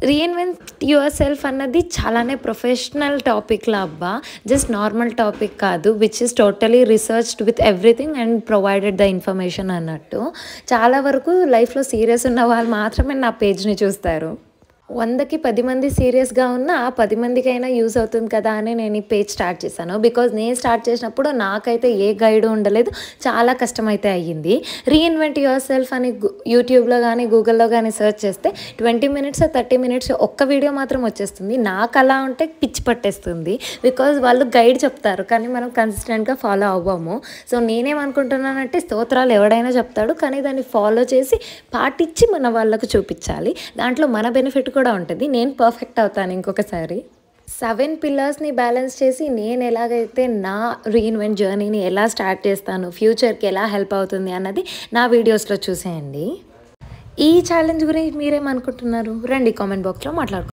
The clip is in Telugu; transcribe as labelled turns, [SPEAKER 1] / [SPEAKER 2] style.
[SPEAKER 1] రీఇన్వెంట్ యువర్ సెల్ఫ్ అన్నది చాలానే ప్రొఫెషనల్ టాపిక్‌లా అబ్బా! జస్ట్ నార్మల్ టాపిక్ కాదు. Which is totally researched with everything and provided the information అన్నట్టు. చాలా వరకు లైఫ్‌లో సీరియస్ ఉన్న వాళ్ళు మాత్రమే నా పేజ్‌ని చూస్తారు. 100కి 10 మంది సీరియస్‌గా ఉన్నా, ఆ 10 మందికైనా యూజ్ అవుతుంది కదా అని నేను ఈ పేజ్ స్టార్ట్ చేశాను. బికాజ్ నేను స్టార్ట్ చేసినప్పుడు నాకైతే ఏ గైడు ఉండలేదు. చాలా కష్టమైతే అయ్యింది. రీఇన్వెంట్ యువర్ సెల్ఫ్ అని యూట్యూబ్‌లో గానీ, గూగుల్‌లో గానీ సెర్చ్ చేస్తే 20 మినిట్స్, 30 మినిట్స్ ఒక్క వీడియో మాత్రం వచ్చేస్తుంది. నాకు అలా ఉంటే పిచ్చి పట్టేస్తుంది. బికాజ్ వాళ్ళు గైడ్ చెప్తారు. కానీ మనం కన్సిస్టెంట్‌గా ఫాలో అవ్వము. సో నేనేమనుకుంటున్నానంటే స్తోత్రాలు ఎవడైనా చెప్తాడు. కానీ దాన్ని ఫాలో చేసి, పాటించి మన వాళ్ళకు చూపించాలి. దాంట్లో మన బెనిఫిట్ కూడా ఉంటది. నేను పర్ఫెక్ట్ అవుతాను ఇంకొకసారి. 7 పిల్లర్స్‌ని బ్యాలెన్స్ చేసి నేను ఎలాగైతే నా రీఇన్వెంట్ జర్నీని ఎలా స్టార్ట్ చేస్తాను, ఫ్యూచర్‌కి ఎలా హెల్ప్ అవుతుంది అన్నది నా వీడియోస్‌లో చూసేయండి. ఈ ఛాలెంజ్ గురించి మీరేమనుకుంటున్నారు? రండి కామెంట్ బాక్స్‌లో మాట్లాడుకుందాం.